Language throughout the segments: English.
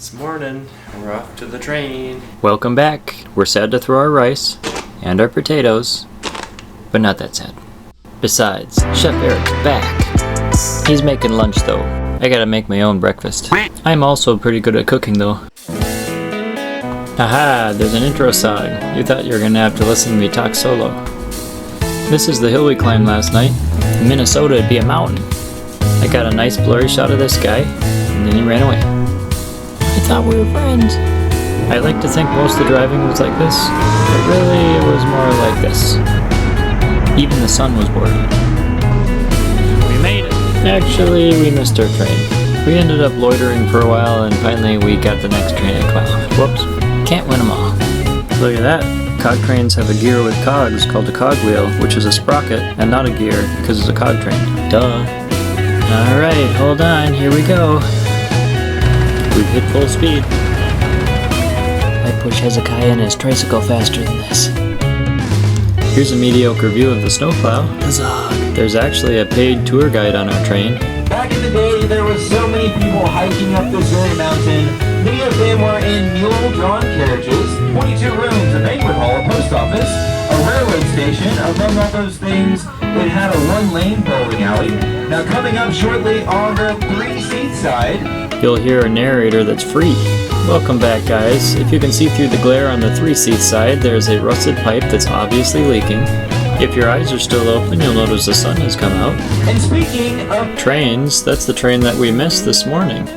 It's morning. We're off to the train. Welcome back. We're sad to throw our rice and our potatoes, but not that sad. Besides, Chef Eric's back. He's making lunch though. I gotta make my own breakfast. I'm also pretty good at cooking though. Aha, there's an intro song. You thought you were gonna have to listen to me talk solo. This is the hill we climbed last night. In Minnesota, it'd be a mountain. I got a nice blurry shot of this guy, and then he ran away. I thought we were friends. I like to think most of the driving was like this, but really it was more like this. Even the sun was bored. We made it. Actually, we missed our train. We ended up loitering for a while, and finally we got the next train at Cloud. Whoops, can't win them all. Look at that. Cog trains have a gear with cogs called a cogwheel, which is a sprocket and not a gear because it's a cog train. Duh. Alright, hold on, here we go. We've hit full speed. I push Hezekiah and his tricycle faster than this. Here's a mediocre view of the snowplow. There's actually a paid tour guide on our train. Back in the day, there were so many people hiking up this very mountain. Many of them were in mule-drawn carriages, 22 rooms, a banquet hall, a post office, a railroad station. Among all those things, it had a one-lane bowling alley. Now coming up shortly on the 3-seat side, you'll hear a narrator that's free. Welcome back, guys. If you can see through the glare on the 3-seat side, there's a rusted pipe that's obviously leaking. If your eyes are still open, you'll notice the sun has come out. And speaking of trains, that's the train that we missed this morning.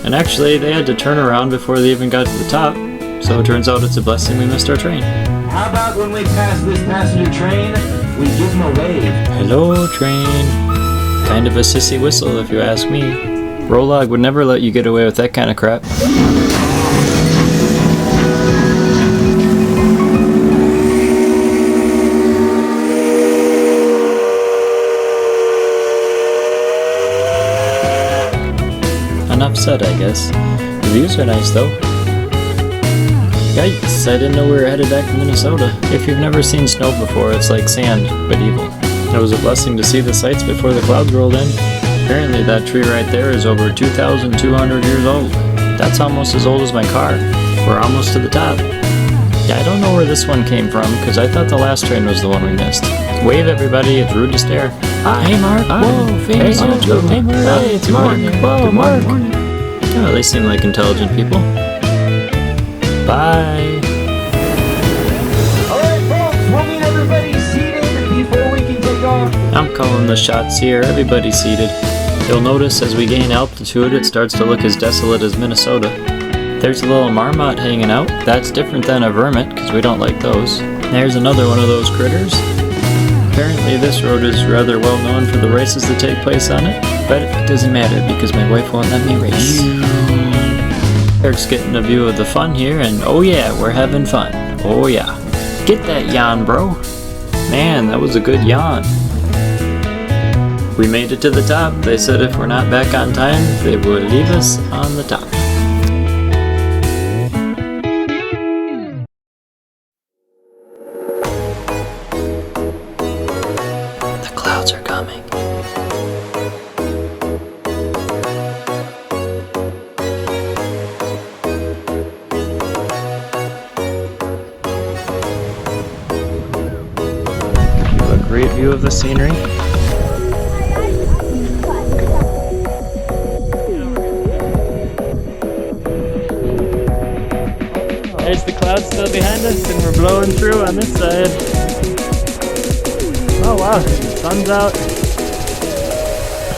And actually, they had to turn around before they even got to the top. So it turns out it's a blessing we missed our train. How about when we pass this passenger train, we give them a wave? Hello, train. Kind of a sissy whistle, if you ask me. Rolog would never let you get away with that kind of crap. Enough said, I guess. The views are nice, though. Yikes, I didn't know we were headed back to Minnesota. If you've never seen snow before, it's like sand, but evil. It was a blessing to see the sights before the clouds rolled in. Apparently that tree right there is over 2,200 years old. That's almost as old as my car. We're almost to the top. Yeah, I don't know where this one came from, because I thought the last train was the one we missed. Wave, everybody, it's rude to stare. Hi. Hey, Mark. Hi. Whoa, famous YouTube. Hey, Mark. Hey, it's Mark. Whoa, good Mark. Morning. Oh, they seem like intelligent people. Bye. Alright, folks, we'll need everybody seated before we can take off. I'm calling the shots here. Everybody's seated. You'll notice as we gain altitude, it starts to look as desolate as Minnesota. There's a little marmot hanging out. That's different than a vermit, because we don't like those. There's another one of those critters. Apparently this road is rather well known for the races that take place on it, but it doesn't matter because my wife won't let me race. Eric's getting a view of the fun here, and oh yeah, we're having fun. Oh yeah. Get that yawn, bro. Man, that was a good yawn. We made it to the top. They said if we're not back on time, they would leave us on the top. The clouds are coming. A great view of the scenery. There's the clouds still behind us, and we're blowing through on this side. Oh wow, the sun's out,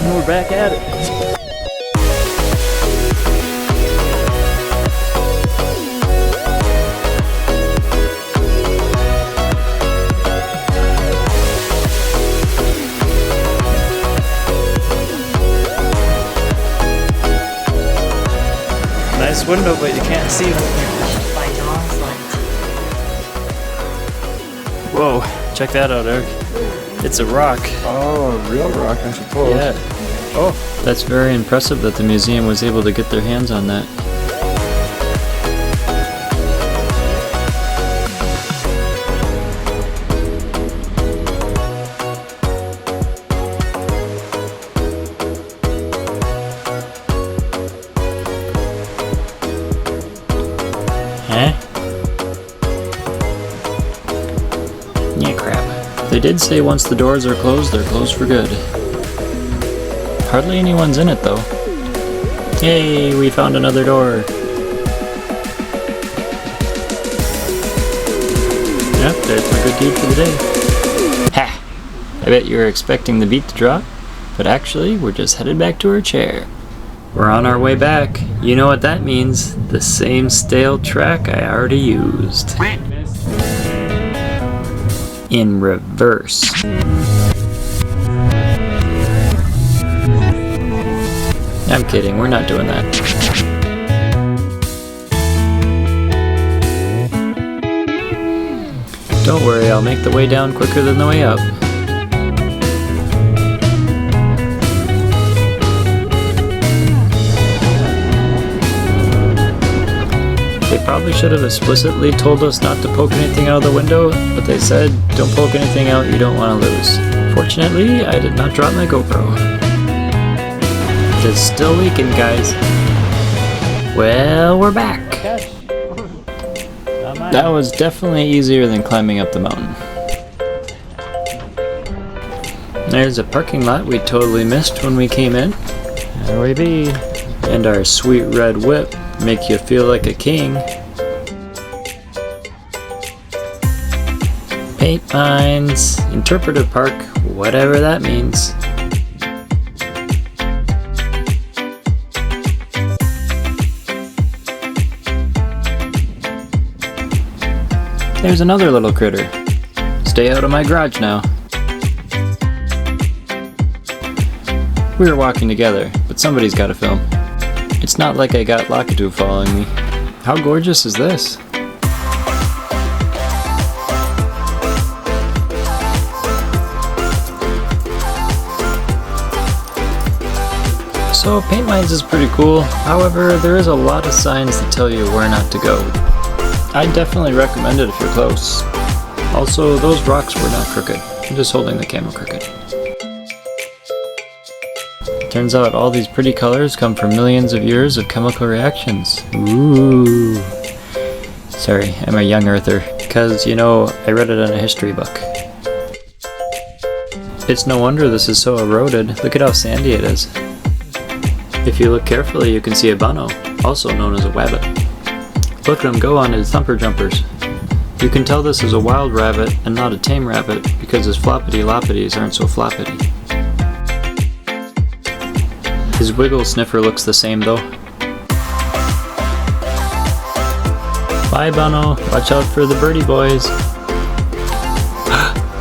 and we're back at it. Nice window, but you can't see them. Whoa, check that out, Eric. It's a rock. Oh, a real rock, I suppose. Yeah. Oh, that's very impressive that the museum was able to get their hands on that. They did say once the doors are closed, they're closed for good. Hardly anyone's in it though. Yay, we found another door. Yep, there's my good deed for the day. Ha! I bet you were expecting the beat to drop, but actually, we're just headed back to our chair. We're on our way back. You know what that means. The same stale track I already used. In reverse. I'm kidding, we're not doing that. Don't worry, I'll make the way down quicker than the way up. They probably should have explicitly told us not to poke anything out of the window, but they said, don't poke anything out you don't want to lose. Fortunately, I did not drop my GoPro. It's still leaking, guys. Well, we're back. That was definitely easier than climbing up the mountain. There's a parking lot we totally missed when we came in. There we be. And our sweet red whip make you feel like a king. Paint mines, interpretive park, whatever that means. There's another little critter. Stay out of my garage now. We were walking together, but somebody's got to film. It's not like I got Lakitu following me. How gorgeous is this? So Paint Mines is pretty cool, however there is a lot of signs that tell you where not to go. I'd definitely recommend it if you're close. Also, those rocks were not crooked. I'm just holding the camera crooked. Turns out all these pretty colors come from millions of years of chemical reactions. Ooh. Sorry, I'm a young earther, because, you know, I read it in a history book. It's no wonder this is so eroded. Look at how sandy it is. If you look carefully, you can see a bunno, also known as a wabbit. Look at him go on his thumper jumpers. You can tell this is a wild rabbit and not a tame rabbit because his floppity loppities aren't so floppity. His wiggle sniffer looks the same though. Bye bunno, watch out for the birdie boys.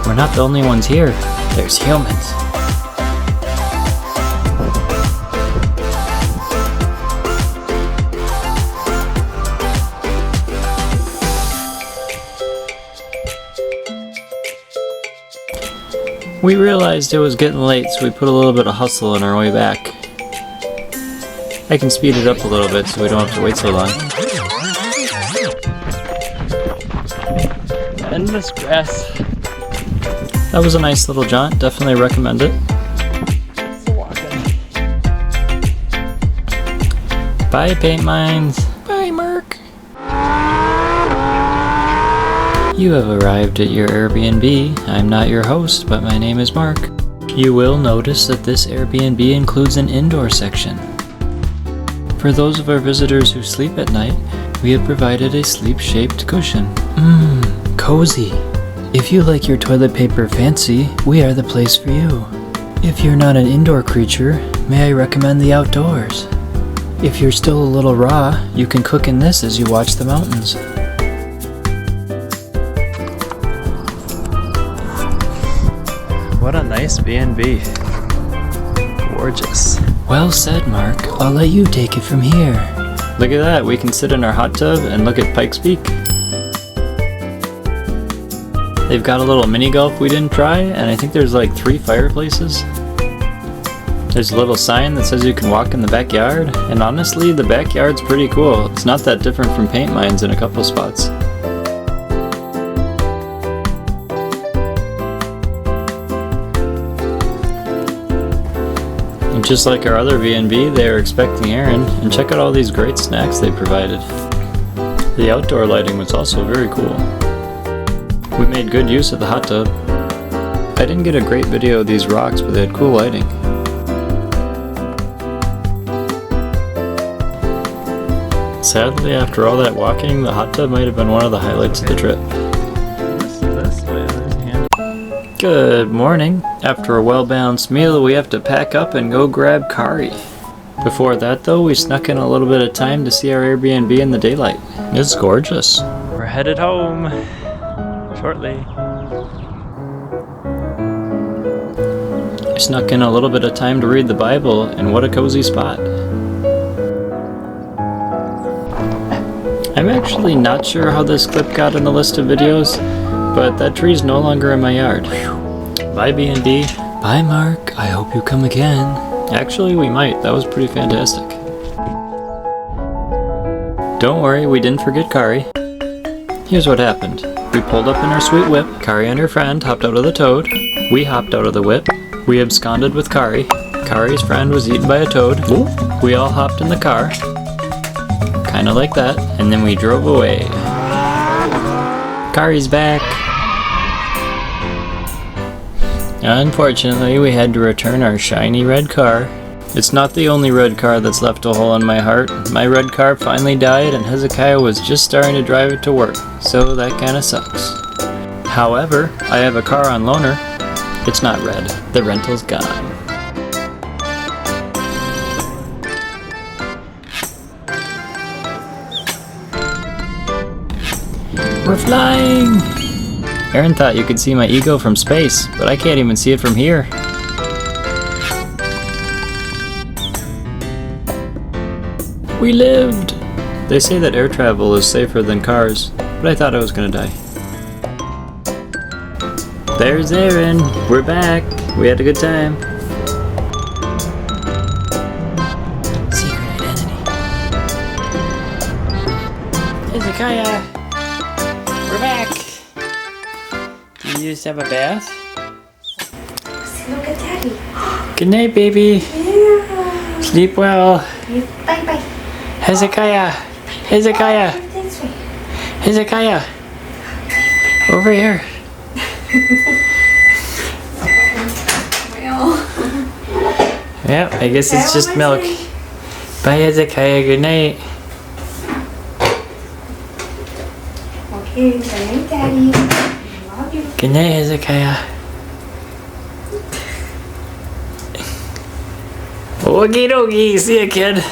We're not the only ones here, there's humans. We realized it was getting late, so we put a little bit of hustle in our way back. I can speed it up a little bit so we don't have to wait so long. Endless grass. That was a nice little jaunt, definitely recommend it. Bye Paint Mines. Bye Merc. You have arrived at your Airbnb. I'm not your host, but my name is Mark. You will notice that this Airbnb includes an indoor section. For those of our visitors who sleep at night, we have provided a sleep-shaped cushion. Cozy. If you like your toilet paper fancy, we are the place for you. If you're not an indoor creature, may I recommend the outdoors. If you're still a little raw, you can cook in this as you watch the mountains. What a nice B&B. Gorgeous. Well said, Mark. I'll let you take it from here. Look at that, we can sit in our hot tub and look at Pikes Peak. They've got a little mini golf we didn't try, and I think there's like 3 fireplaces. There's a little sign that says you can walk in the backyard, and honestly, the backyard's pretty cool. It's not that different from Paint Mines in a couple spots. And just like our other B&B, they are expecting Aaron, and check out all these great snacks they provided. The outdoor lighting was also very cool. We made good use of the hot tub. I didn't get a great video of these rocks, but they had cool lighting. Sadly, after all that walking, the hot tub might have been one of the highlights of the trip. Good morning. After a well-balanced meal, we have to pack up and go grab Kari. Before that though, we snuck in a little bit of time to see our Airbnb in the daylight. It's gorgeous. We're headed home shortly. I snuck in a little bit of time to read the Bible, and what a cozy spot. I'm actually not sure how this clip got in the list of videos, but that tree's no longer in my yard. Bye B&B. Bye Mark, I hope you come again. Actually, we might. That was pretty fantastic. Don't worry, we didn't forget Kari. Here's what happened. We pulled up in our sweet whip. Kari and her friend hopped out of the toad. We hopped out of the whip. We absconded with Kari. Kari's friend was eaten by a toad. We all hopped in the car. Kinda like that. And then we drove away. Kari's back. Unfortunately, we had to return our shiny red car. It's not the only red car that's left a hole in my heart. My red car finally died and Hezekiah was just starting to drive it to work, so that kinda sucks. However, I have a car on loaner. It's not red. The rental's gone. We're flying! Aaron thought you could see my ego from space, but I can't even see it from here. We lived! They say that air travel is safer than cars, but I thought I was gonna die. There's Aaron! We're back! We had a good time. Secret identity. Hezekiah! We're back! Did you just have a bath? Look at Daddy. Good night, baby. Yeah. Sleep well. Bye bye. Hezekiah. Hezekiah. This way. Hezekiah. Over here. Well. Yep, I guess it's just milk. Bye, Hezekiah. Good night. Okay, good night, Daddy. Love you. Good night, Hezekiah. Okie dokie. See ya, kid.